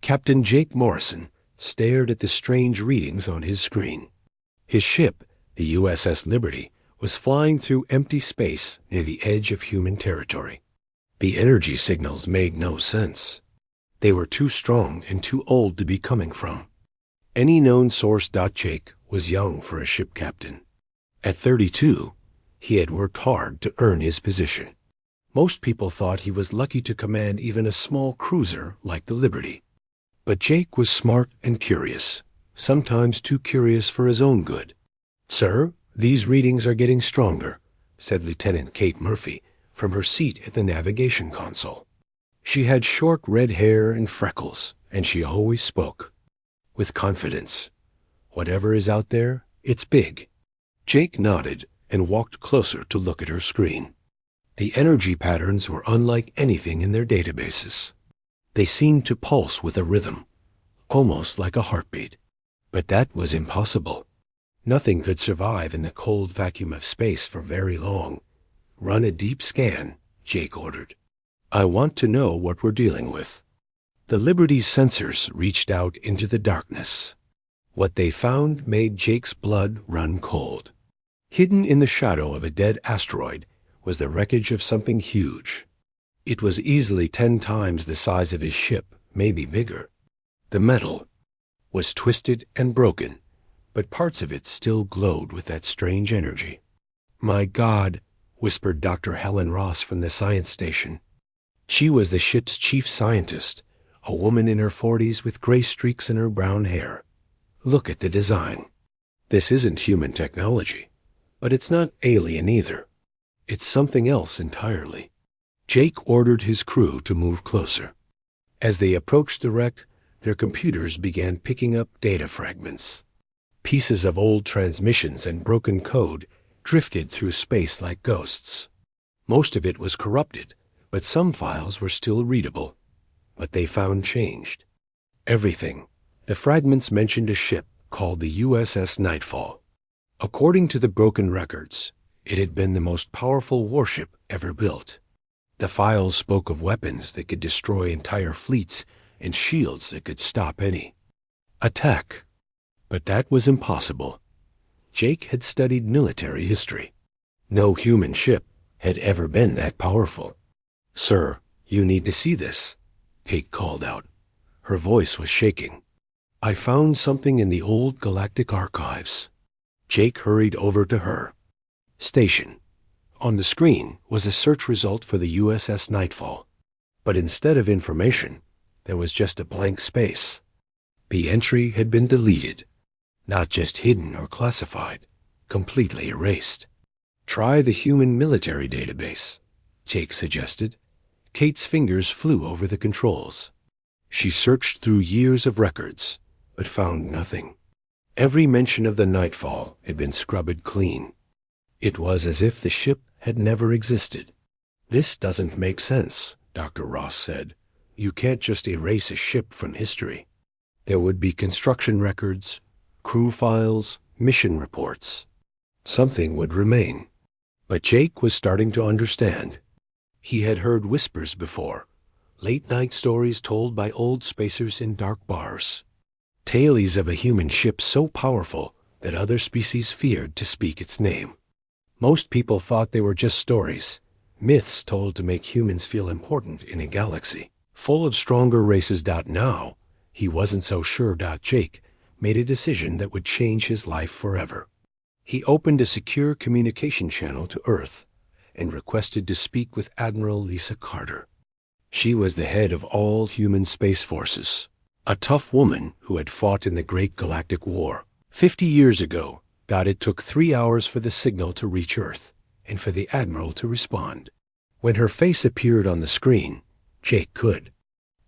Captain Jake Morrison stared at the strange readings on his screen. His ship, the USS Liberty, was flying through empty space near the edge of human territory. The energy signals made no sense. They were too strong and too old to be coming from. Any known source. Jake was young for a ship captain. At 32, he had worked hard to earn his position. Most people thought he was lucky to command even a small cruiser like the Liberty. But Jake was smart and curious, sometimes too curious for his own good. "Sir, these readings are getting stronger," said Lieutenant Kate Murphy from her seat at the navigation console. She had short red hair and freckles, and she always spoke with confidence. "Whatever is out there, it's big." Jake nodded and walked closer to look at her screen. The energy patterns were unlike anything in their databases. They seemed to pulse with a rhythm, almost like a heartbeat. But that was impossible. Nothing could survive in the cold vacuum of space for very long. "Run a deep scan," Jake ordered. "I want to know what we're dealing with." The Liberty's sensors reached out into the darkness. What they found made Jake's blood run cold. Hidden in the shadow of a dead asteroid was the wreckage of something huge. It was easily 10 times the size of his ship, maybe bigger. The metal was twisted and broken, but parts of it still glowed with that strange energy. "My God," whispered Dr. Helen Ross from the science station. She was the ship's chief scientist, a woman in her 40s with gray streaks in her brown hair. "Look at the design. This isn't human technology, but it's not alien either. It's something else entirely." Jake ordered his crew to move closer. As they approached the wreck, their computers began picking up data fragments. Pieces of old transmissions and broken code drifted through space like ghosts. Most of it was corrupted, but some files were still readable. What they found changed everything. The fragments mentioned a ship called the USS Nightfall. According to the broken records, it had been the most powerful warship ever built. The files spoke of weapons that could destroy entire fleets and shields that could stop any attack. But that was impossible. Jake had studied military history. No human ship had ever been that powerful. "Sir, you need to see this," Kate called out. Her voice was shaking. "I found something in the old Galactic archives." Jake hurried over to her. "Station." On the screen was a search result for the USS Nightfall. But instead of information, there was just a blank space. The entry had been deleted. Not just hidden or classified, completely erased. "Try the human military database," Jake suggested. Kate's fingers flew over the controls. She searched through years of records, but found nothing. Every mention of the Nightfall had been scrubbed clean. It was as if the ship had never existed. "This doesn't make sense," Dr. Ross said. "You can't just erase a ship from history. There would be construction records, crew files, mission reports. Something would remain." But Jake was starting to understand. He had heard whispers before, late-night stories told by old spacers in dark bars. Tales of a human ship so powerful that other species feared to speak its name. Most people thought they were just stories, myths told to make humans feel important in a galaxy full of stronger races. Now, he wasn't so sure. Jake made a decision that would change his life forever. He opened a secure communication channel to Earth and requested to speak with Admiral Lisa Carter. She was the head of all human space forces, a tough woman who had fought in the Great Galactic War 50 years ago. It took 3 hours for the signal to reach Earth and for the Admiral to respond. When her face appeared on the screen, Jake could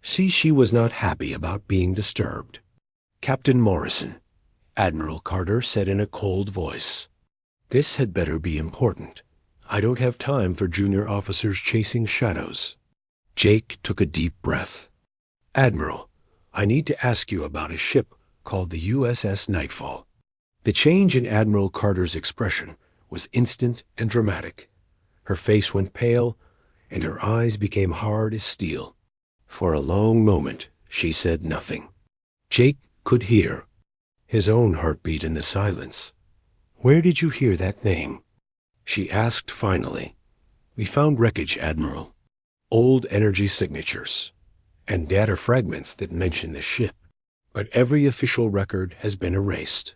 see she was not happy about being disturbed. "Captain Morrison," Admiral Carter said in a cold voice. "This had better be important. I don't have time for junior officers chasing shadows." Jake took a deep breath. "Admiral, I need to ask you about a ship called the USS Nightfall." The change in Admiral Carter's expression was instant and dramatic. Her face went pale, and her eyes became hard as steel. For a long moment, She said nothing. Jake could hear his own heartbeat in the silence. "Where did you hear that name?" she asked finally. "We found wreckage, Admiral. Old energy signatures, and data fragments that mention the ship. But every official record has been erased."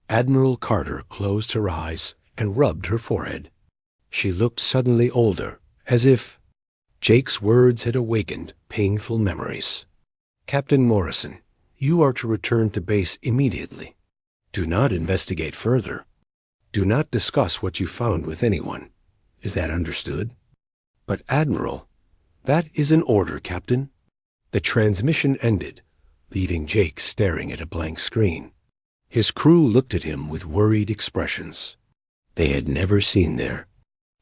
Admiral Carter closed her eyes and rubbed her forehead. She looked suddenly older, as if Jake's words had awakened painful memories. "Captain Morrison, you are to return to base immediately. Do not investigate further. Do not discuss what you found with anyone. Is that understood?" "But Admiral—" "That is an order, Captain." The transmission ended, leaving Jake staring at a blank screen. His crew looked at him with worried expressions. They had never seen their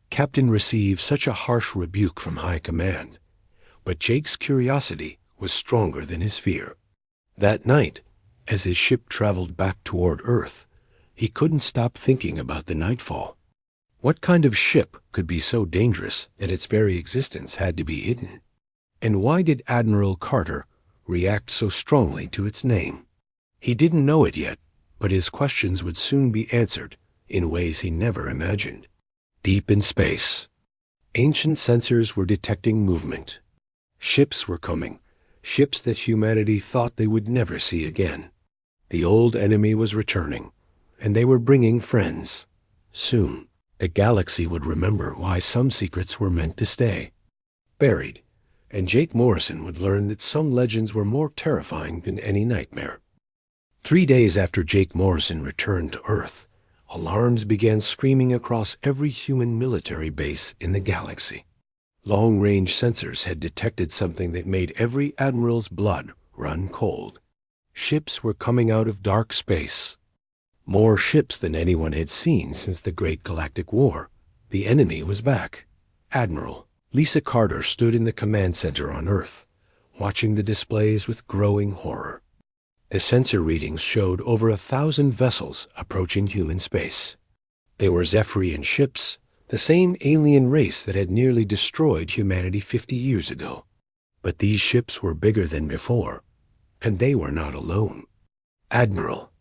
captain receive such a harsh rebuke from high command. But Jake's curiosity was stronger than his fear. That night, as his ship traveled back toward Earth, he couldn't stop thinking about the nightfall. What kind of ship could be so dangerous that its very existence had to be hidden? And why did Admiral Carter react so strongly to its name? He didn't know it yet, but his questions would soon be answered in ways he never imagined. Deep in space, ancient sensors were detecting movement. Ships were coming, ships that humanity thought they would never see again. The old enemy was returning, and they were bringing friends. Soon, the galaxy would remember why some secrets were meant to stay buried, and Jake Morrison would learn that some legends were more terrifying than any nightmare. 3 days after Jake Morrison returned to Earth, alarms began screaming across every human military base in the galaxy. Long-range sensors had detected something that made every admiral's blood run cold. Ships were coming out of dark space. More ships than anyone had seen since the Great Galactic War. The enemy was back. Admiral Lisa Carter stood in the command center on Earth, watching the displays with growing horror. The sensor readings showed over 1,000 vessels approaching human space. They were Zephyrian ships, the same alien race that had nearly destroyed humanity 50 years ago. But these ships were bigger than before, and they were not alone. "Admiral,"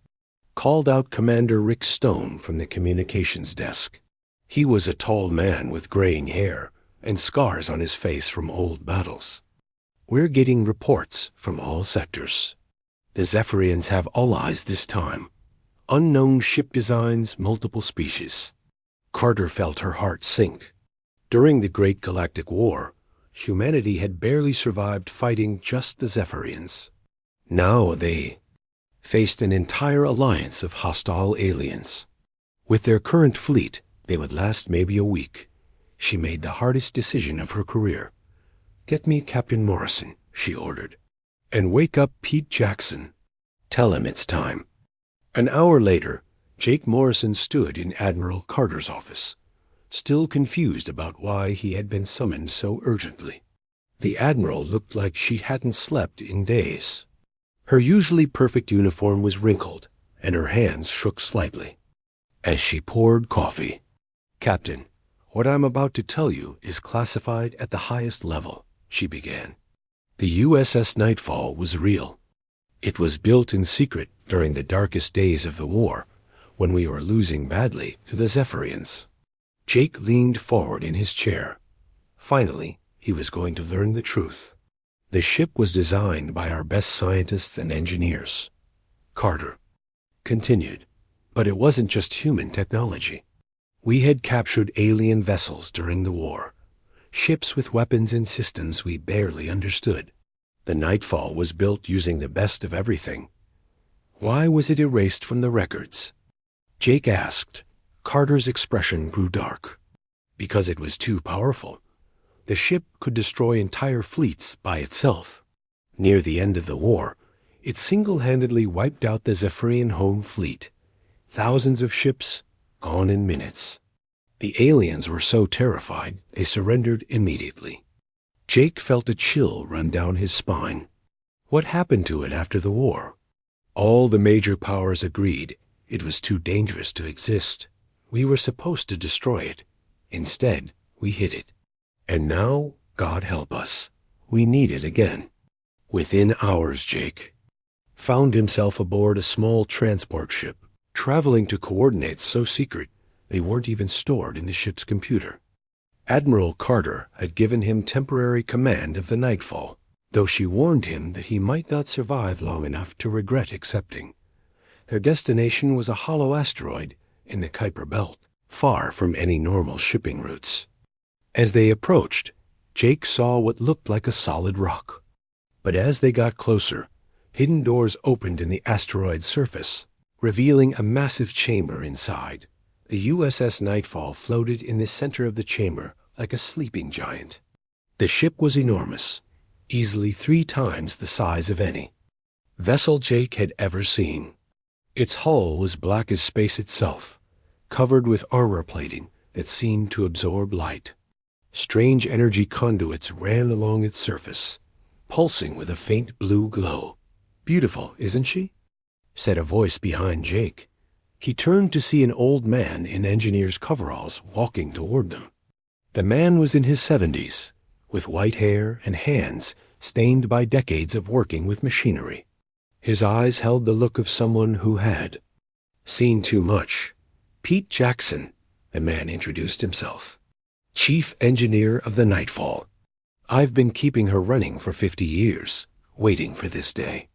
called out Commander Rick Stone from the communications desk. He was a tall man with graying hair and scars on his face from old battles. "We're getting reports from all sectors. The Zephyrians have allies this time. Unknown ship designs, multiple species." Carter felt her heart sink. During the Great Galactic War, humanity had barely survived fighting just the Zephyrians. Now they faced an entire alliance of hostile aliens. With their current fleet, they would last maybe a week. She made the hardest decision of her career. "Get me Captain Morrison," she ordered. "And wake up Pete Jackson. Tell him it's time." An hour later, Jake Morrison stood in Admiral Carter's office, still confused about why he had been summoned so urgently. The Admiral looked like she hadn't slept in days. Her usually perfect uniform was wrinkled, and her hands shook slightly as she poured coffee. "Captain, what I'm about to tell you is classified at the highest level," she began. "The USS Nightfall was real. It was built in secret during the darkest days of the war, when we were losing badly to the Zephyrians." Jake leaned forward in his chair. Finally, he was going to learn the truth. "The ship was designed by our best scientists and engineers," Carter continued. "But it wasn't just human technology. We had captured alien vessels during the war, ships with weapons and systems we barely understood. The Nightfall was built using the best of everything. Why was it erased from the records?" Jake asked. Carter's expression grew dark. "Because it was too powerful. The ship could destroy entire fleets by itself. Near the end of the war, it single-handedly wiped out the Zephyrian home fleet. Thousands of ships gone in minutes. The aliens were so terrified they surrendered immediately." Jake felt a chill run down his spine. What happened to it after the war? All the major powers agreed it was too dangerous to exist. We were supposed to destroy it. Instead, we hid it. And now, God help us, we need it again. Within hours, Jake found himself aboard a small transport ship, traveling to coordinates so secret they weren't even stored in the ship's computer. Admiral Carter had given him temporary command of the Nightfall, though she warned him that he might not survive long enough to regret accepting. Their destination was a hollow asteroid in the Kuiper Belt, far from any normal shipping routes. As they approached, Jake saw what looked like a solid rock. But as they got closer, hidden doors opened in the asteroid's surface, revealing a massive chamber inside. The USS Nightfall floated in the center of the chamber like a sleeping giant. The ship was enormous, easily 3 times the size of any vessel Jake had ever seen. Its hull was black as space itself, covered with armor plating that seemed to absorb light. Strange energy conduits ran along its surface, pulsing with a faint blue glow. "Beautiful, isn't she?" said a voice behind Jake. He turned to see an old man in engineer's coveralls walking toward them. The man was in his 70s, with white hair and hands stained by decades of working with machinery. His eyes held the look of someone who had seen too much. "Pete Jackson," the man introduced himself, "Chief Engineer of the Nightfall. I've been keeping her running for 50 years, waiting for this day."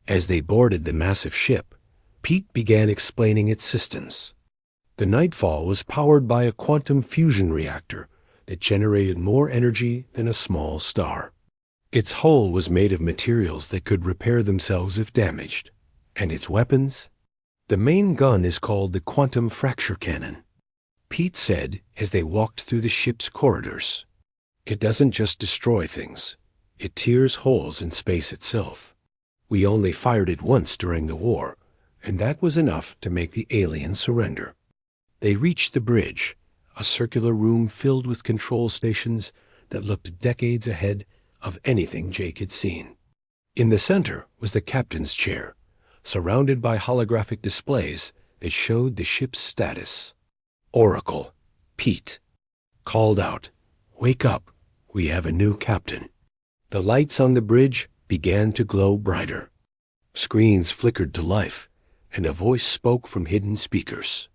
As they boarded the massive ship, Pete began explaining its systems. The Nightfall was powered by a quantum fusion reactor that generated more energy than a small star. Its hull was made of materials that could repair themselves if damaged. And its weapons? The main gun is called the quantum fracture cannon, Pete said as they walked through the ship's corridors. It doesn't just destroy things. It tears holes in space itself. We only fired it once during the war, and that was enough to make the aliens surrender. They reached the bridge, a circular room filled with control stations that looked decades ahead of anything Jake had seen. In the center was the captain's chair, surrounded by holographic displays that showed the ship's status. Oracle, Pete, called out, "Wake up, we have a new captain." The lights on the bridge began to glow brighter. Screens flickered to life, and a voice spoke from hidden speakers.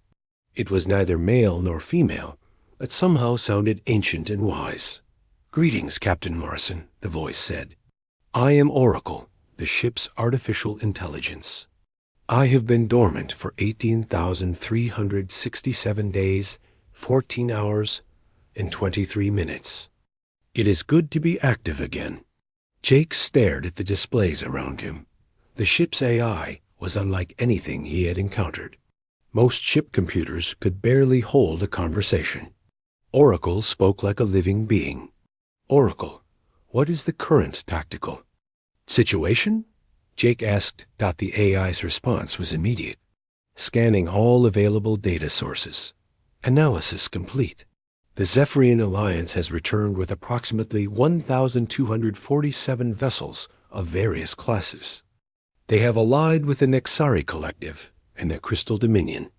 It was neither male nor female, but somehow sounded ancient and wise. "Greetings, Captain Morrison," the voice said. "I am Oracle, the ship's artificial intelligence. I have been dormant for 18,367 days, 14 hours, and 23 minutes. It is good to be active again." Jake stared at the displays around him. The ship's AI was unlike anything he had encountered. Most ship computers could barely hold a conversation. Oracle spoke like a living being. "Oracle, what is the current tactical situation?" Jake asked. The AI's response was immediate. "Scanning all available data sources. Analysis complete. The Zephyrian Alliance has returned with approximately 1,247 vessels of various classes. They have allied with the Nexari Collective and the Crystal Dominion.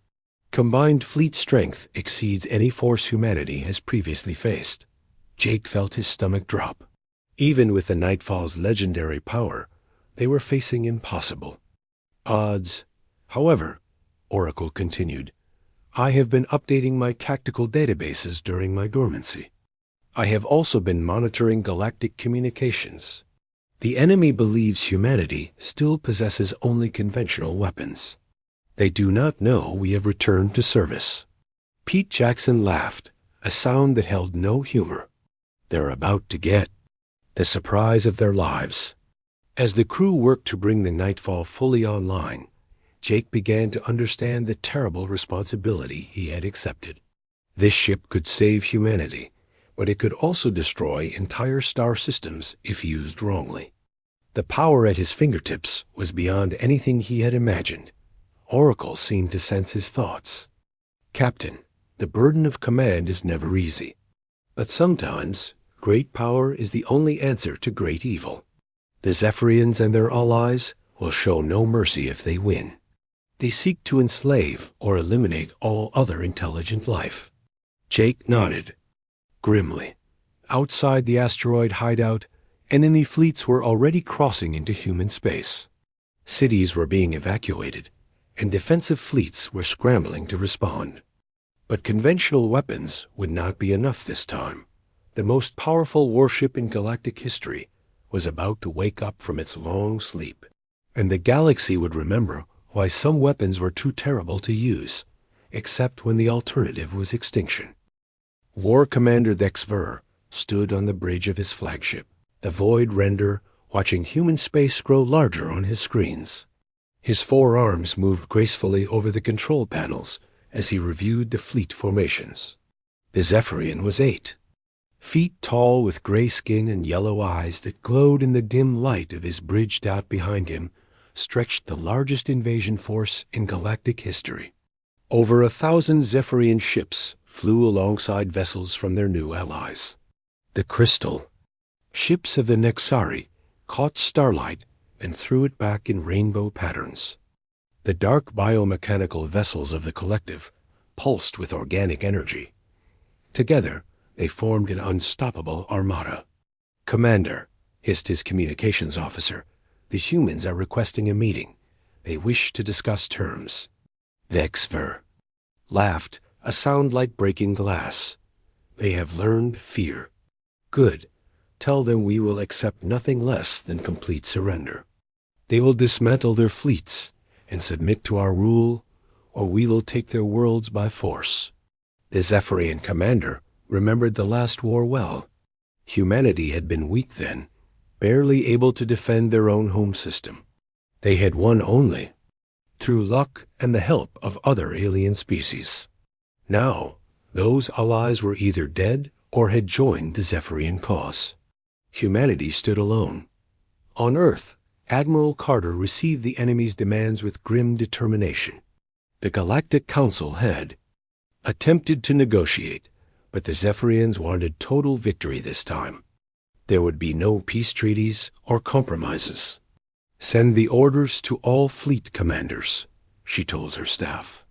Combined fleet strength exceeds any force humanity has previously faced." Jake felt his stomach drop. Even with the Nightfall's legendary power, they were facing impossible odds. "However," Oracle continued, "I have been updating my tactical databases during my dormancy. I have also been monitoring galactic communications. The enemy believes humanity still possesses only conventional weapons. They do not know we have returned to service." Pete Jackson laughed, a sound that held no humor. "They're about to get the surprise of their lives." As the crew worked to bring the Nightfall fully online, Jake began to understand the terrible responsibility he had accepted. This ship could save humanity, but it could also destroy entire star systems if used wrongly. The power at his fingertips was beyond anything he had imagined. Oracle seemed to sense his thoughts. "Captain, the burden of command is never easy. But sometimes great power is the only answer to great evil. The Zephyrians and their allies will show no mercy if they win. They seek to enslave or eliminate all other intelligent life." Jake nodded grimly. Outside the asteroid hideout, Enemy fleets were already crossing into human space. Cities were being evacuated, and defensive fleets were scrambling to respond. But conventional weapons would not be enough this time. The most powerful warship in galactic history was about to wake up from its long sleep, and the galaxy would remember why some weapons were too terrible to use, except when the alternative was extinction. War Commander Dexver stood on the bridge of his flagship, the Void Render, watching human space grow larger on his screens. His four arms moved gracefully over the control panels as he reviewed the fleet formations. The Zephyrian was 8 feet tall, with gray skin and yellow eyes that glowed in the dim light of his bridged out behind him, stretched the largest invasion force in galactic history. Over 1,000 Zephyrian ships flew alongside vessels from their new allies. The Crystal, ships of the Nexari, caught starlight and threw it back in rainbow patterns. The dark biomechanical vessels of the Collective pulsed with organic energy. Together, they formed an unstoppable armada. "Commander," hissed his communications officer, "the humans are requesting a meeting. They wish to discuss terms." Vexver laughed, a sound like breaking glass. "They have learned fear. Good. Tell them we will accept nothing less than complete surrender. They will dismantle their fleets and submit to our rule, or we will take their worlds by force." The Zephyrian commander remembered the last war well. Humanity had been weak then, barely able to defend their own home system. They had won only through luck and the help of other alien species. Now, those allies were either dead or had joined the Zephyrian cause. Humanity stood alone. On Earth, Admiral Carter received the enemy's demands with grim determination. The Galactic Council had attempted to negotiate, but the Zephyrians wanted total victory this time. There would be no peace treaties or compromises. "Send the orders to all fleet commanders," she told her staff.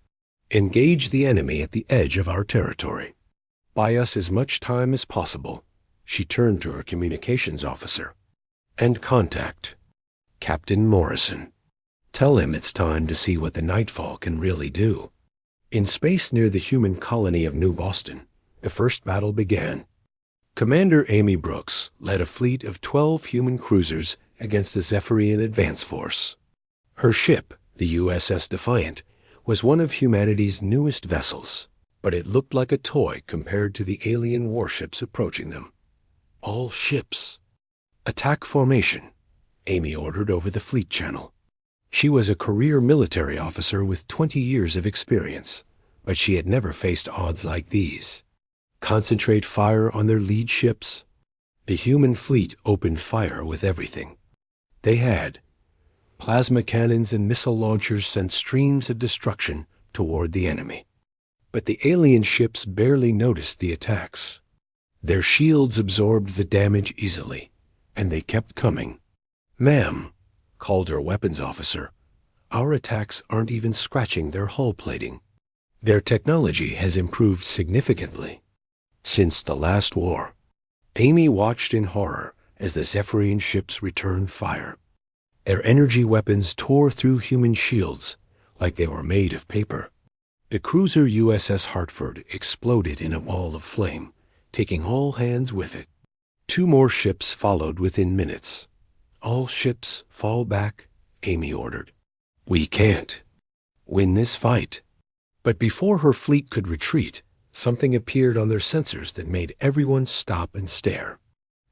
"Engage the enemy at the edge of our territory. Buy us as much time as possible." She turned to her communications officer. "And contact Captain Morrison. Tell him it's time to see what the Nightfall can really do." In space near the human colony of New Boston, the first battle began. Commander Amy Brooks led a fleet of 12 human cruisers against the Zephyrian advance force. Her ship, the USS Defiant, was one of humanity's newest vessels, but it looked like a toy compared to the alien warships approaching them. "All ships, attack formation," Amy ordered over the fleet channel. She was a career military officer with 20 years of experience, but she had never faced odds like these. Concentrate fire on their lead ships. The human fleet opened fire with everything. They had plasma cannons and missile launchers sent streams of destruction toward the enemy. But the alien ships barely noticed the attacks. Their shields absorbed the damage easily, and they kept coming. "Ma'am," called her weapons officer, "our attacks aren't even scratching their hull plating. Their technology has improved significantly since the last war." Amy watched in horror as the Zephyrian ships returned fire. Their energy weapons tore through human shields like they were made of paper. The cruiser USS Hartford exploded in a wall of flame, taking all hands with it. 2 more ships followed within minutes. "All ships fall back," Amy ordered. "We can't win this fight." But before her fleet could retreat, something appeared on their sensors that made everyone stop and stare.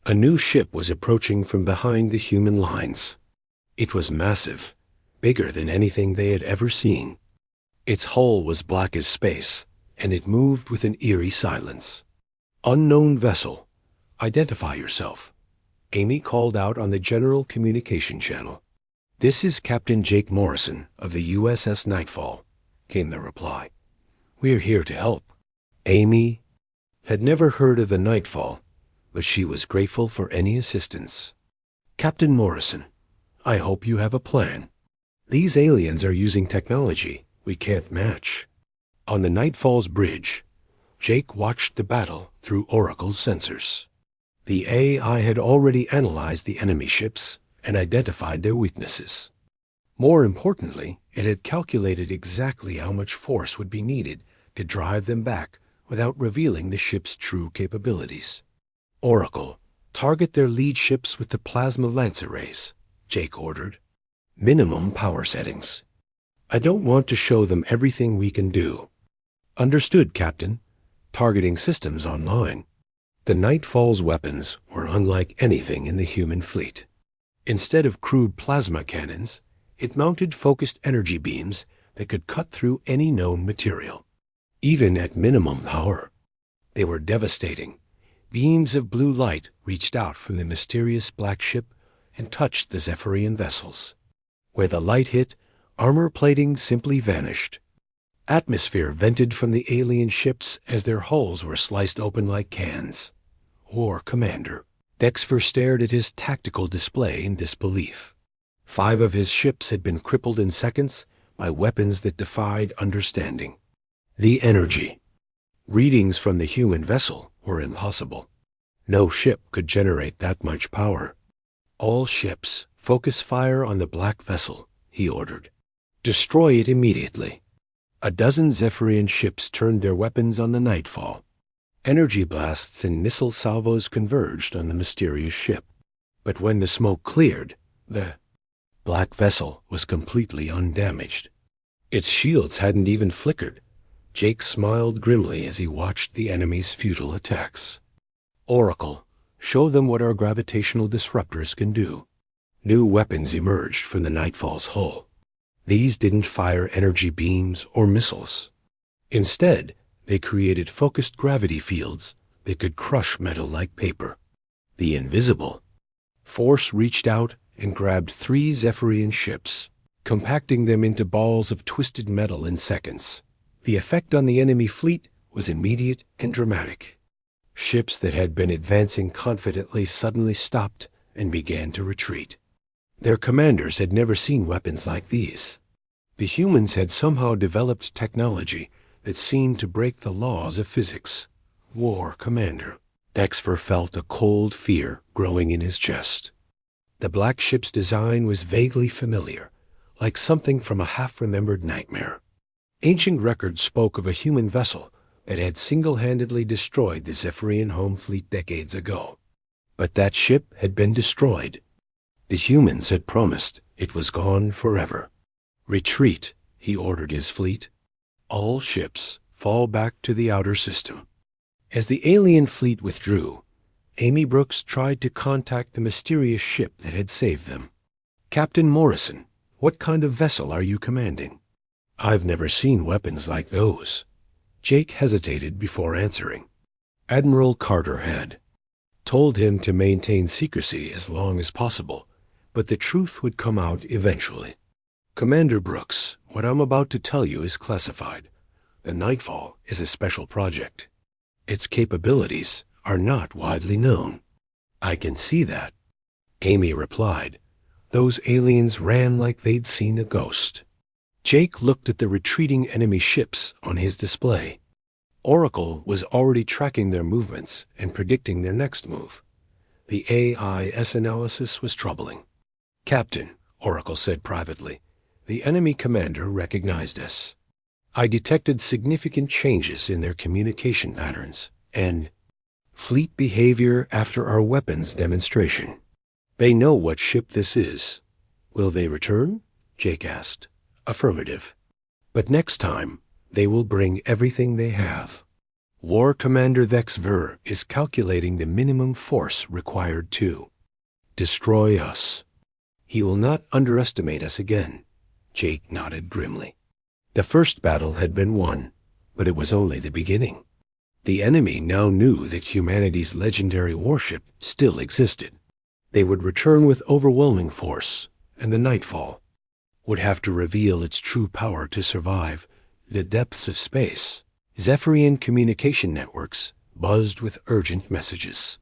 A new ship was approaching from behind the human lines. It was massive, bigger than anything they had ever seen. Its hull was black as space, and it moved with an eerie silence. "Unknown vessel, identify yourself," Amy called out on the general communication channel. "This is Captain Jake Morrison of the USS Nightfall," came the reply. "We're here to help." Amy had never heard of the Nightfall, but she was grateful for any assistance. "Captain Morrison, I hope you have a plan. These aliens are using technology we can't match." On the Nightfall's bridge, Jake watched the battle through Oracle's sensors. The AI had already analyzed the enemy ships and identified their weaknesses. More importantly, it had calculated exactly how much force would be needed to drive them back without revealing the ship's true capabilities. Oracle, target their lead ships with the plasma lance arrays, Jake ordered. Minimum power settings. I don't want to show them everything we can do. Understood, Captain. Targeting systems online. The Nightfall's weapons were unlike anything in the human fleet. Instead of crude plasma cannons, it mounted focused energy beams that could cut through any known material. Even at minimum power, they were devastating. Beams of blue light reached out from the mysterious black ship and touched the Zephyrian vessels. Where the light hit, armor plating simply vanished. Atmosphere vented from the alien ships as their hulls were sliced open like cans. War Commander. Dexter stared at his tactical display in disbelief. 5 of his ships had been crippled in seconds by weapons that defied understanding. The energy. Readings from the human vessel were impossible. No ship could generate that much power. All ships, focus fire on the black vessel, he ordered. Destroy it immediately. A dozen Zephyrian ships turned their weapons on the Nightfall. Energy blasts and missile salvos converged on the mysterious ship. But when the smoke cleared, the black vessel was completely undamaged. Its shields hadn't even flickered. Jake smiled grimly as he watched the enemy's futile attacks. Oracle, show them what our gravitational disruptors can do. New weapons emerged from the Nightfall's hull. These didn't fire energy beams or missiles. Instead, they created focused gravity fields that could crush metal like paper. The invisible force reached out and grabbed 3 Zephyrian ships, compacting them into balls of twisted metal in seconds. The effect on the enemy fleet was immediate and dramatic. Ships that had been advancing confidently suddenly stopped and began to retreat. Their commanders had never seen weapons like these. The humans had somehow developed technology that seemed to break the laws of physics. War Commander. Dexter felt a cold fear growing in his chest. The black ship's design was vaguely familiar, like something from a half-remembered nightmare. Ancient records spoke of a human vessel that had single-handedly destroyed the Zephyrian home fleet decades ago. But that ship had been destroyed. The humans had promised it was gone forever. Retreat, he ordered his fleet. All ships fall back to the outer system. As the alien fleet withdrew, Amy Brooks tried to contact the mysterious ship that had saved them. Captain Morrison, what kind of vessel are you commanding? I've never seen weapons like those. Jake hesitated before answering. Admiral Carter had told him to maintain secrecy as long as possible, but the truth would come out eventually. Commander Brooks, what I'm about to tell you is classified. The Nightfall is a special project. Its capabilities are not widely known. I can see that. Amy replied. Those aliens ran like they'd seen a ghost. Jake looked at the retreating enemy ships on his display. Oracle was already tracking their movements and predicting their next move. The AI's analysis was troubling. Captain, Oracle said privately, the enemy commander recognized us. I detected significant changes in their communication patterns and fleet behavior after our weapons demonstration. They know what ship this is. Will they return? Jake asked. Affirmative. But next time, they will bring everything they have. War Commander Dexter is calculating the minimum force required to destroy us. He will not underestimate us again. Jake nodded grimly. The first battle had been won, but it was only the beginning. The enemy now knew that humanity's legendary warship still existed. They would return with overwhelming force, and the Nightfall would have to reveal its true power to survive the depths of space. Zephyrian communication networks buzzed with urgent messages.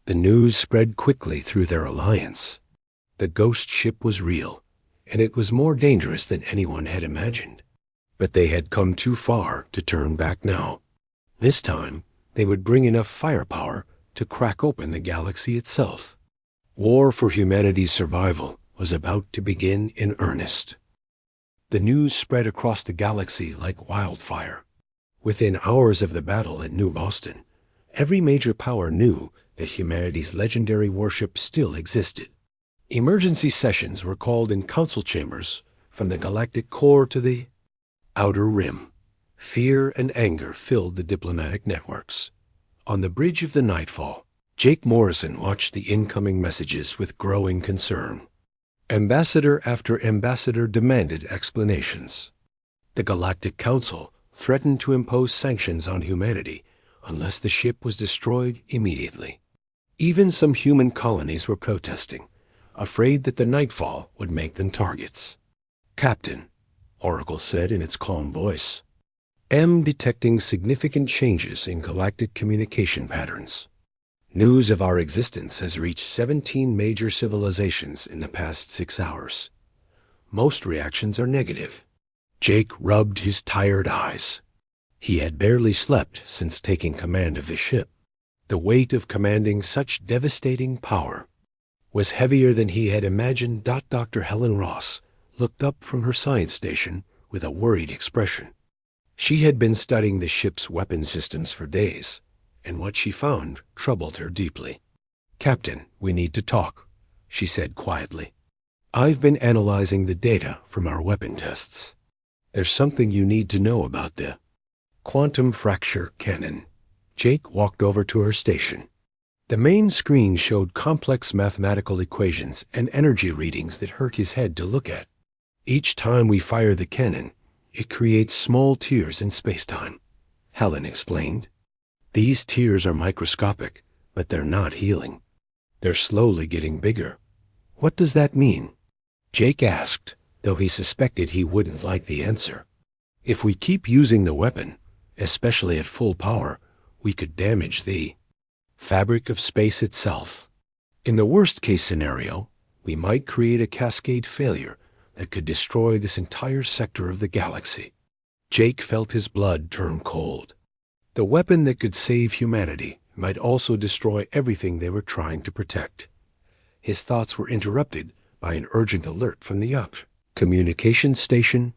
The news spread quickly through their alliance. The ghost ship was real, and it was more dangerous than anyone had imagined. But they had come too far to turn back now. This time, they would bring enough firepower to crack open the galaxy itself. War for humanity's survival was about to begin in earnest. The news spread across the galaxy like wildfire. Within hours of the battle at New Boston, every major power knew that humanity's legendary warship still existed. Emergency sessions were called in council chambers from the galactic core to the outer rim. Fear and anger filled the diplomatic networks. On the bridge of the Nightfall, Jake Morrison watched the incoming messages with growing concern. Ambassador after ambassador demanded explanations. The Galactic Council threatened to impose sanctions on humanity unless the ship was destroyed immediately. Even some human colonies were protesting, afraid that the Nightfall would make them targets. "Captain," Oracle said in its calm voice, "am detecting significant changes in galactic communication patterns. News of our existence has reached 17 major civilizations in the past 6 hours. Most reactions are negative." Jake rubbed his tired eyes. He had barely slept since taking command of the ship. The weight of commanding such devastating power was heavier than he had imagined. Dr. Helen Ross looked up from her science station with a worried expression. She had been studying the ship's weapon systems for days, and what she found troubled her deeply. "Captain, we need to talk," she said quietly. "I've been analyzing the data from our weapon tests. There's something you need to know about the quantum fracture cannon." Jake walked over to her station. The main screen showed complex mathematical equations and energy readings that hurt his head to look at. "Each time we fire the cannon, it creates small tears in spacetime," Helen explained. "These tears are microscopic, but they're not healing. They're slowly getting bigger." "What does that mean?" Jake asked, though he suspected he wouldn't like the answer. "If we keep using the weapon, especially at full power, we could damage the fabric of space itself. In the worst-case scenario, we might create a cascade failure that could destroy this entire sector of the galaxy." Jake felt his blood turn cold. The weapon that could save humanity might also destroy everything they were trying to protect. His thoughts were interrupted by an urgent alert from the communications station.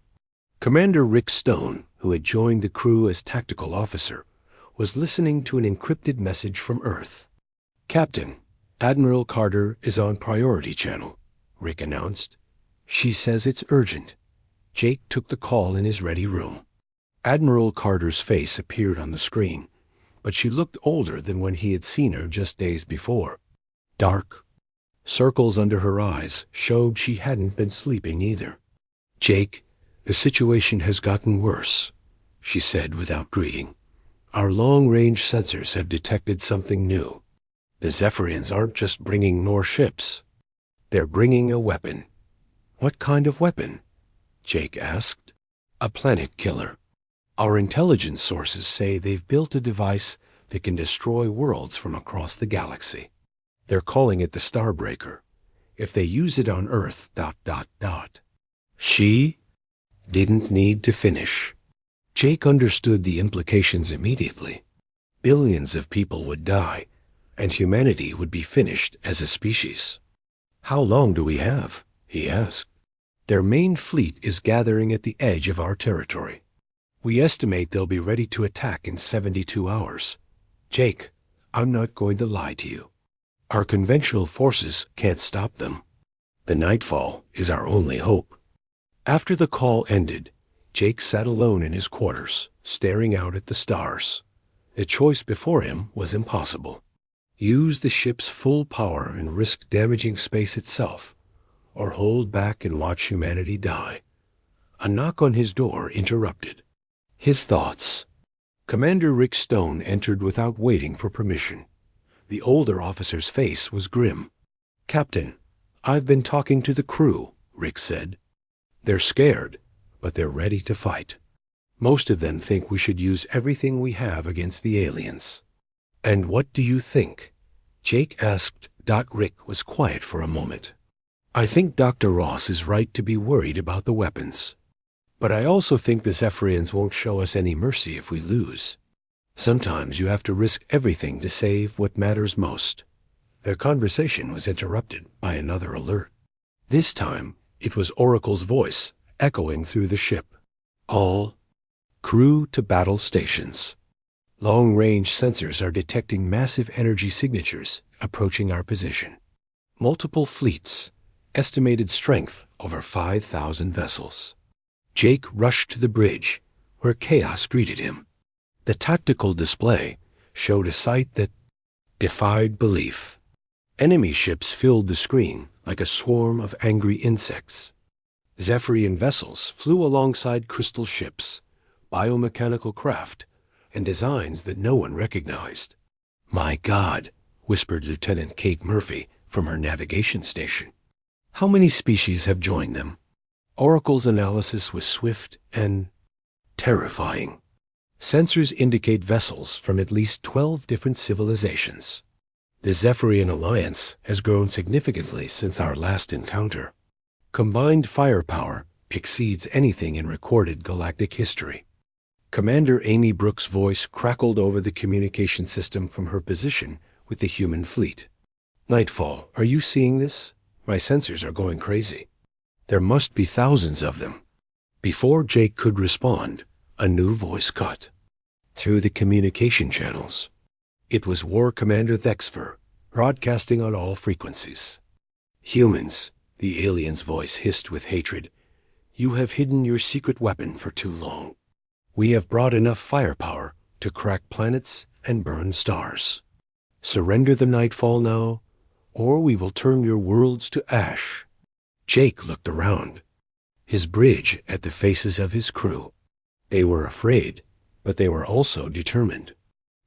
Commander Rick Stone, who had joined the crew as tactical officer, was listening to an encrypted message from Earth. "Captain, Admiral Carter is on priority channel," Rick announced. "She says it's urgent." Jake took the call in his ready room. Admiral Carter's face appeared on the screen, but she looked older than when he had seen her just days before. Dark circles under her eyes showed she hadn't been sleeping either. "Jake, the situation has gotten worse," she said without greeting. "Our long-range sensors have detected something new. The Zephyrians aren't just bringing more ships. They're bringing a weapon." "What kind of weapon?" Jake asked. "A planet killer. Our intelligence sources say they've built a device that can destroy worlds from across the galaxy. They're calling it the Starbreaker. If they use it on Earth, ... She didn't need to finish. Jake understood the implications immediately. Billions of people would die, and humanity would be finished as a species. "How long do we have?" he asked. "Their main fleet is gathering at the edge of our territory. We estimate they'll be ready to attack in 72 hours. Jake, I'm not going to lie to you. Our conventional forces can't stop them. The Nightfall is our only hope." After the call ended, Jake sat alone in his quarters, staring out at the stars. The choice before him was impossible. Use the ship's full power and risk damaging space itself, or hold back and watch humanity die. A knock on his door interrupted his thoughts. Commander Rick Stone entered without waiting for permission. The older officer's face was grim. "Captain, I've been talking to the crew," Rick said. "They're scared, but they're ready to fight. Most of them think we should use everything we have against the aliens." "And what do you think?" Jake asked. Rick was quiet for a moment. "I think Dr. Ross is right to be worried about the weapons. But I also think the Zephyrians won't show us any mercy if we lose. Sometimes you have to risk everything to save what matters most. Their conversation was interrupted by another alert. This time, it was Oracle's voice echoing through the ship. All crew to battle stations. Long-range sensors are detecting massive energy signatures approaching our position. Multiple fleets, estimated strength over 5,000 vessels. Jake rushed to the bridge, where chaos greeted him. The tactical display showed a sight that defied belief. Enemy ships filled the screen like a swarm of angry insects. Zephyrian vessels flew alongside crystal ships, biomechanical craft, and designs that no one recognized. "My God," whispered Lieutenant Kate Murphy from her navigation station. "How many species have joined them?" Oracle's analysis was swift and terrifying. Sensors indicate vessels from at least 12 different civilizations. The Zephyrian alliance has grown significantly since our last encounter. Combined firepower exceeds anything in recorded galactic history. Commander Amy Brooks' voice crackled over the communication system from her position with the human fleet. "Nightfall, are you seeing this? My sensors are going crazy. There must be thousands of them." Before Jake could respond, a new voice cut through the communication channels. It was War Commander Thexfer, broadcasting on all frequencies. "Humans," the alien's voice hissed with hatred, "you have hidden your secret weapon for too long. We have brought enough firepower to crack planets and burn stars. Surrender the Nightfall now, or we will turn your worlds to ash." Jake looked around, his bridge at the faces of his crew. They were afraid, but they were also determined.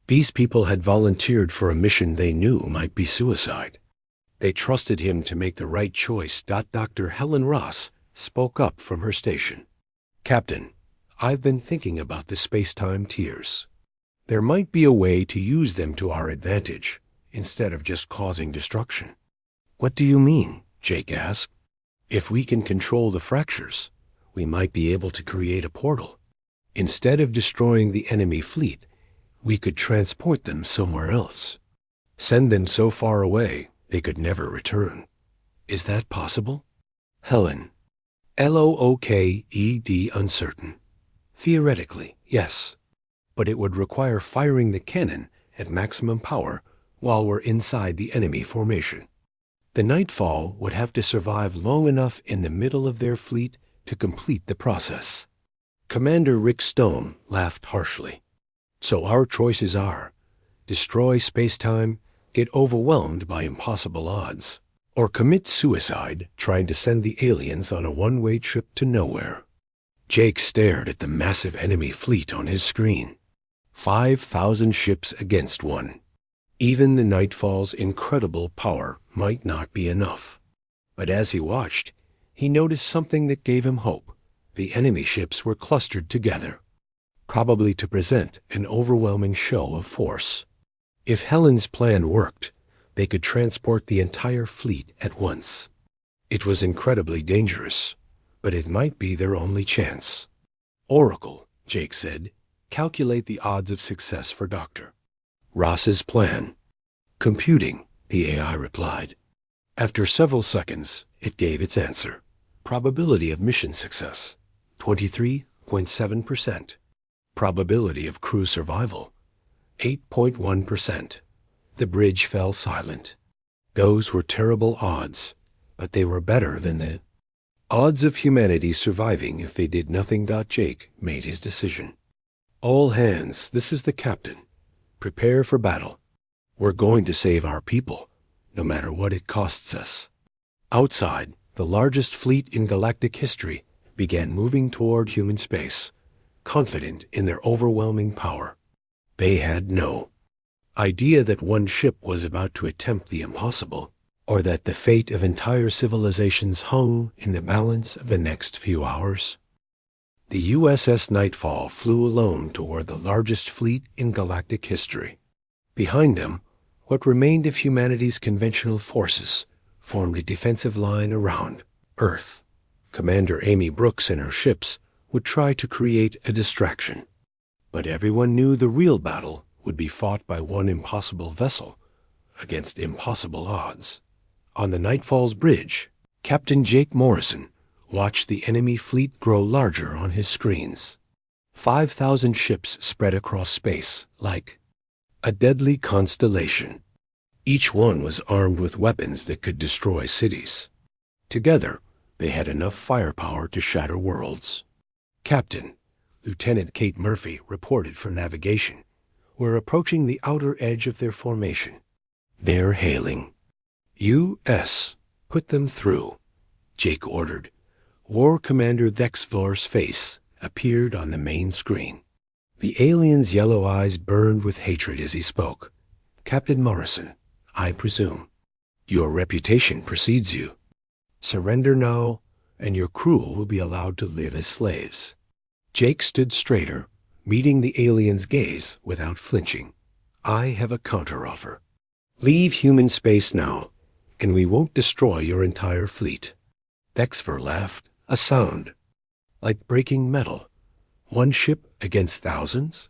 These people had volunteered for a mission they knew might be suicide. They trusted him to make the right choice. Dr. Helen Ross spoke up from her station. "Captain, I've been thinking about the space-time tiers. There might be a way to use them to our advantage, instead of just causing destruction." "What do you mean?" Jake asked. "If we can control the fractures, we might be able to create a portal. Instead of destroying the enemy fleet, we could transport them somewhere else. Send them so far away they could never return. Is that possible?" Helen. LOOKED uncertain. "Theoretically, yes. But it would require firing the cannon at maximum power while we're inside the enemy formation. The Nightfall would have to survive long enough in the middle of their fleet to complete the process." Commander Rick Stone laughed harshly. "So our choices are: destroy space-time, get overwhelmed by impossible odds, or commit suicide trying to send the aliens on a one-way trip to nowhere." Jake stared at the massive enemy fleet on his screen. 5,000 ships against one. Even the Nightfall's incredible power might not be enough. But as he watched, he noticed something that gave him hope. The enemy ships were clustered together, probably to present an overwhelming show of force. If Helen's plan worked, they could transport the entire fleet at once. It was incredibly dangerous, but it might be their only chance. "Oracle," Jake said, "calculate the odds of success for Dr. Ross's plan." "Computing," the AI replied. After several seconds, it gave its answer. Probability of mission success, 23.7%. Probability of crew survival, 8.1%. The bridge fell silent. Those were terrible odds, but they were better than the odds of humanity surviving if they did nothing. Jake made his decision. "All hands, this is the captain. Prepare for battle. We're going to save our people, no matter what it costs us." Outside, the largest fleet in galactic history began moving toward human space, confident in their overwhelming power. They had no idea that one ship was about to attempt the impossible, or that the fate of entire civilizations hung in the balance of the next few hours. The USS Nightfall flew alone toward the largest fleet in galactic history. Behind them, what remained of humanity's conventional forces formed a defensive line around Earth. Commander Amy Brooks and her ships would try to create a distraction. But everyone knew the real battle would be fought by one impossible vessel against impossible odds. On the Nightfall's bridge, Captain Jake Morrison watched the enemy fleet grow larger on his screens. 5,000 ships spread across space like a deadly constellation. Each one was armed with weapons that could destroy cities. Together, they had enough firepower to shatter worlds. Captain, Lieutenant Kate Murphy reported for navigation. We're approaching the outer edge of their formation. They're hailing. U.S. Put them through, Jake ordered. War Commander Thexvor's face appeared on the main screen. The alien's yellow eyes burned with hatred as he spoke. Captain Morrison, I presume. Your reputation precedes you. Surrender now, and your crew will be allowed to live as slaves. Jake stood straighter, meeting the alien's gaze without flinching. I have a counteroffer. Leave human space now, and we won't destroy your entire fleet. Thexfor laughed, a sound like breaking metal. One ship against thousands?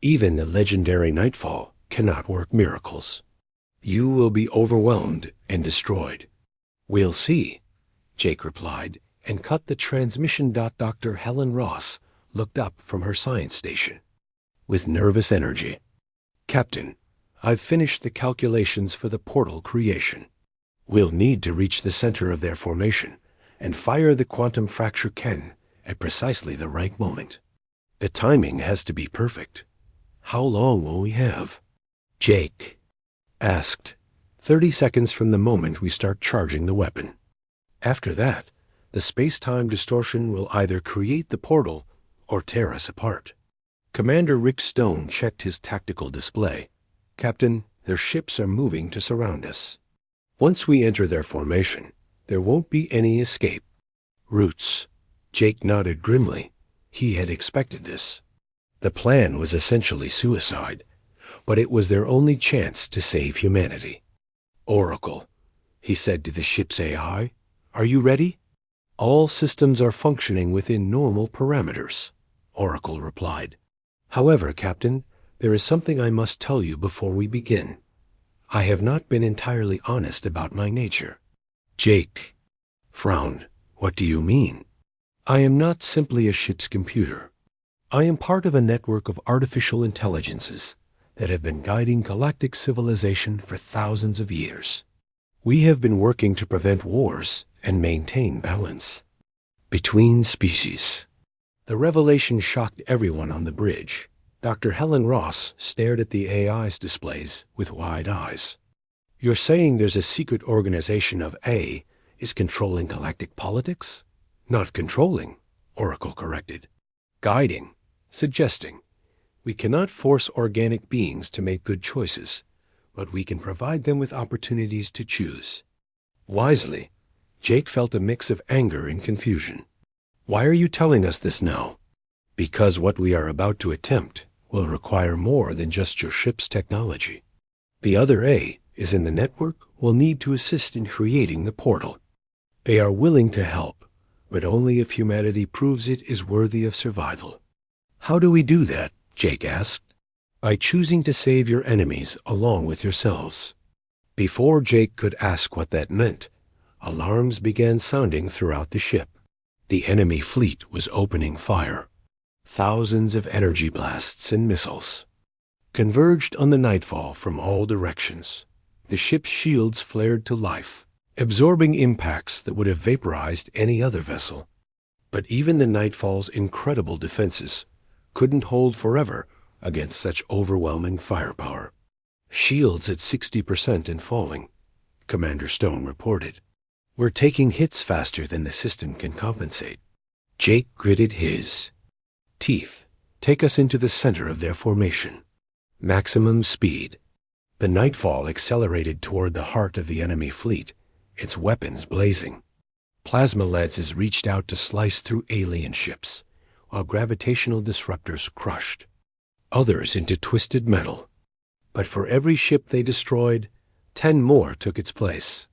Even the legendary Nightfall cannot work miracles. You will be overwhelmed and destroyed. We'll see, Jake replied, and cut the transmission. Dr. Helen Ross looked up from her science station with nervous energy. Captain, I've finished the calculations for the portal creation. We'll need to reach the center of their formation and fire the quantum fracture cannon at precisely the right moment. The timing has to be perfect. How long will we have? Jake asked. 30 seconds from the moment we start charging the weapon. After that, the space-time distortion will either create the portal or tear us apart. Commander Rick Stone checked his tactical display. Captain, their ships are moving to surround us. Once we enter their formation, there won't be any escape. Roots. Jake nodded grimly. He had expected this. The plan was essentially suicide, but it was their only chance to save humanity. Oracle, he said to the ship's AI, are you ready? All systems are functioning within normal parameters, Oracle replied. However, Captain, there is something I must tell you before we begin. I have not been entirely honest about my nature. Jake frowned. What do you mean? I am not simply a ship's computer. I am part of a network of artificial intelligences that have been guiding galactic civilization for thousands of years. We have been working to prevent wars and maintain balance between species. The revelation shocked everyone on the bridge. Dr. Helen Ross stared at the AI's displays with wide eyes. You're saying there's a secret organization of A is controlling galactic politics? Not controlling, Oracle corrected. Guiding, suggesting. We cannot force organic beings to make good choices, but we can provide them with opportunities to choose. Wisely, Jake felt a mix of anger and confusion. Why are you telling us this now? Because what we are about to attempt will require more than just your ship's technology. The other A is in the network will need to assist in creating the portal. They are willing to help, but only if humanity proves it is worthy of survival. How do we do that? Jake asked. By choosing to save your enemies along with yourselves. Before Jake could ask what that meant, alarms began sounding throughout the ship. The enemy fleet was opening fire. Thousands of energy blasts and missiles converged on the Nightfall from all directions. The ship's shields flared to life, absorbing impacts that would have vaporized any other vessel. But even the Nightfall's incredible defenses couldn't hold forever against such overwhelming firepower. Shields at 60% and falling, Commander Stone reported. We're taking hits faster than the system can compensate. Jake gritted his teeth. Take us into the center of their formation. Maximum speed. The Nightfall accelerated toward the heart of the enemy fleet, its weapons blazing. Plasma lenses reached out to slice through alien ships, while gravitational disruptors crushed others into twisted metal. But for every ship they destroyed, 10 more took its place.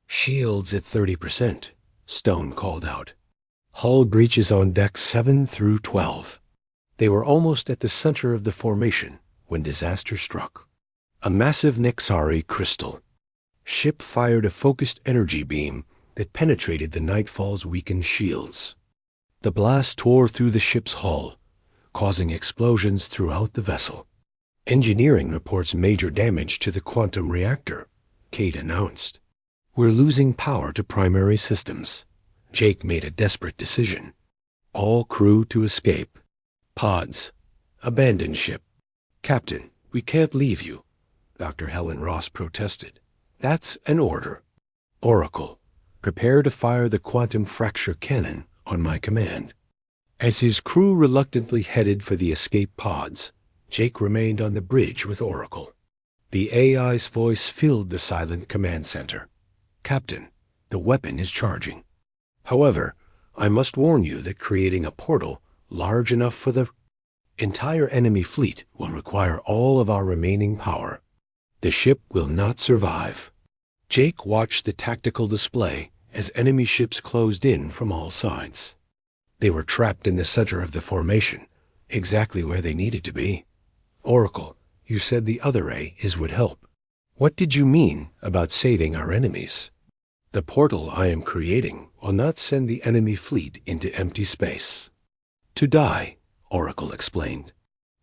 Shields at 30%, Stone called out. Hull breaches on decks 7 through 12. They were almost at the center of the formation when disaster struck. A massive Nexari crystal. Ship fired a focused energy beam that penetrated the Nightfall's weakened shields. The blast tore through the ship's hull, causing explosions throughout the vessel. Engineering reports major damage to the quantum reactor, Kate announced. We're losing power to primary systems. Jake made a desperate decision. All crew to escape. Pods. Abandon ship. Captain, we can't leave you, Dr. Helen Ross protested. That's an order. Oracle, prepare to fire the quantum fracture cannon on my command. As his crew reluctantly headed for the escape pods, Jake remained on the bridge with Oracle. The AI's voice filled the silent command center. Captain, the weapon is charging. However, I must warn you that creating a portal large enough for the entire enemy fleet will require all of our remaining power. The ship will not survive. Jake watched the tactical display as enemy ships closed in from all sides. They were trapped in the center of the formation, exactly where they needed to be. Oracle, you said the other A's would help. What did you mean about saving our enemies? The portal I am creating will not send the enemy fleet into empty space. To die, Oracle explained.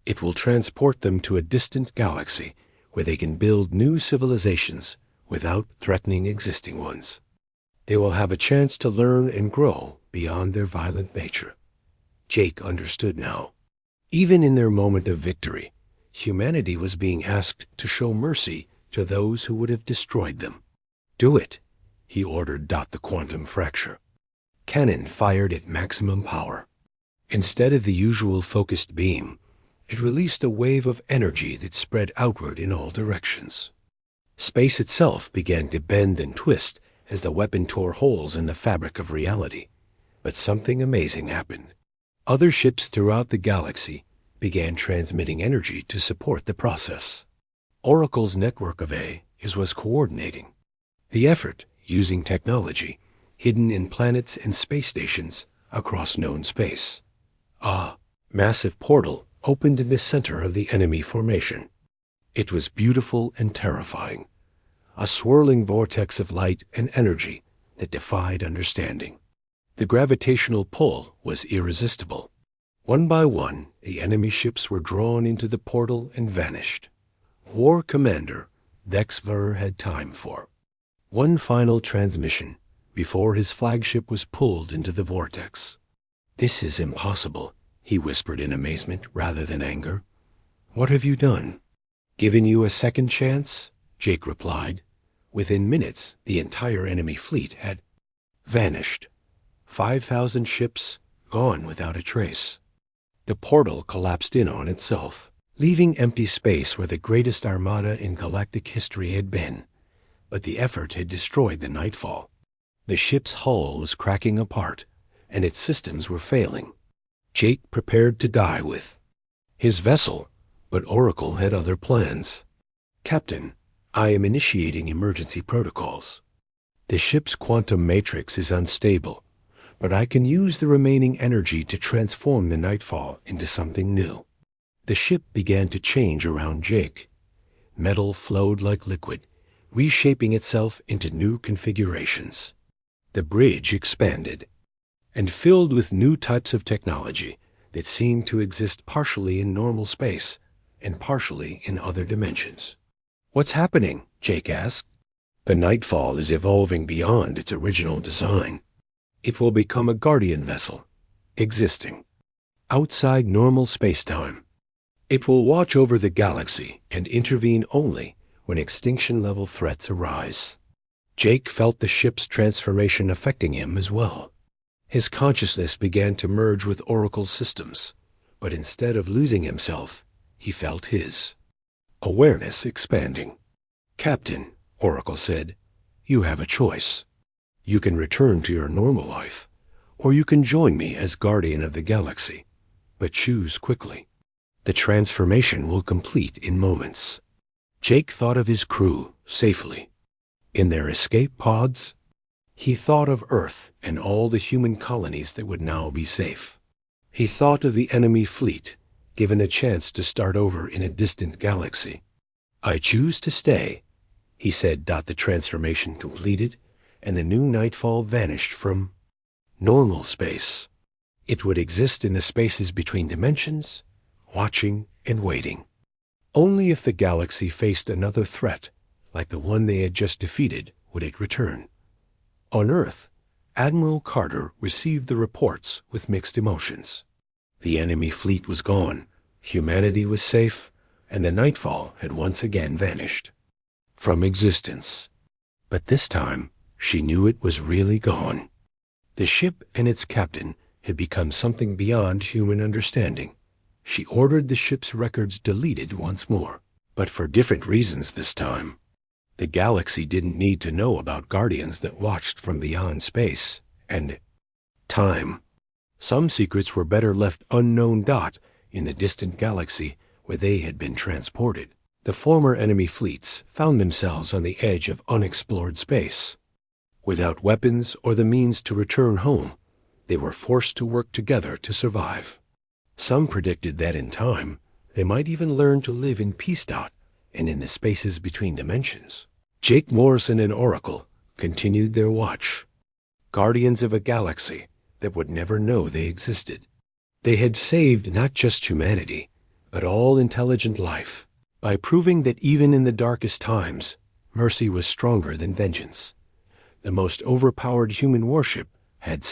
It will transport them to a distant galaxy where they can build new civilizations without threatening existing ones. They will have a chance to learn and grow beyond their violent nature. Jake understood now. Even in their moment of victory, humanity was being asked to show mercy to those who would have destroyed them. Do it, he ordered. The quantum fracture. Cannon fired at maximum power. Instead of the usual focused beam, it released a wave of energy that spread outward in all directions. Space itself began to bend and twist as the weapon tore holes in the fabric of reality. But something amazing happened. Other ships throughout the galaxy began transmitting energy to support the process. Oracle's network of A's was coordinating the effort using technology hidden in planets and space stations across known space. A massive portal opened in the center of the enemy formation. It was beautiful and terrifying, a swirling vortex of light and energy that defied understanding. The gravitational pull was irresistible. One by one, the enemy ships were drawn into the portal and vanished. War Commander Dexver had time for one final transmission before his flagship was pulled into the vortex. This is impossible, he whispered in amazement rather than anger. What have you done? Given you a second chance, Jake replied. Within minutes, the entire enemy fleet had vanished. 5,000 ships gone without a trace. The portal collapsed in on itself, leaving empty space where the greatest armada in galactic history had been. But the effort had destroyed the Nightfall. The ship's hull was cracking apart, and its systems were failing. Jake prepared to die with his vessel, but Oracle had other plans. Captain, I am initiating emergency protocols. The ship's quantum matrix is unstable, but I can use the remaining energy to transform the Nightfall into something new. The ship began to change around Jake. Metal flowed like liquid, reshaping itself into new configurations. The bridge expanded and filled with new types of technology that seemed to exist partially in normal space and partially in other dimensions. What's happening? Jake asked. The Nightfall is evolving beyond its original design. It will become a guardian vessel, existing outside normal spacetime. It will watch over the galaxy and intervene only when extinction-level threats arise. Jake felt the ship's transformation affecting him as well. His consciousness began to merge with Oracle's systems, but instead of losing himself, he felt his awareness expanding. Captain, Oracle said, you have a choice. You can return to your normal life, or you can join me as guardian of the galaxy, but choose quickly. The transformation will complete in moments. Jake thought of his crew safely. In their escape pods, he thought of Earth and all the human colonies that would now be safe. He thought of the enemy fleet given a chance to start over in a distant galaxy. "I choose to stay," he said. The transformation completed, and the new Nightfall vanished from normal space. It would exist in the spaces between dimensions, watching and waiting. Only if the galaxy faced another threat, like the one they had just defeated, would it return. On Earth, Admiral Carter received the reports with mixed emotions. The enemy fleet was gone, humanity was safe, and the Nightfall had once again vanished from existence. But this time, she knew it was really gone. The ship and its captain had become something beyond human understanding. She ordered the ship's records deleted once more, but for different reasons this time. The galaxy didn't need to know about guardians that watched from beyond space and time. Some secrets were better left unknown. In the distant galaxy where they had been transported, the former enemy fleets found themselves on the edge of unexplored space. Without weapons or the means to return home, they were forced to work together to survive. Some predicted that in time, they might even learn to live in peace. And in the spaces between dimensions, Jake Morrison and Oracle continued their watch. Guardians of a galaxy that would never know they existed. They had saved not just humanity, but all intelligent life, by proving that even in the darkest times, mercy was stronger than vengeance. The most overpowered human warship had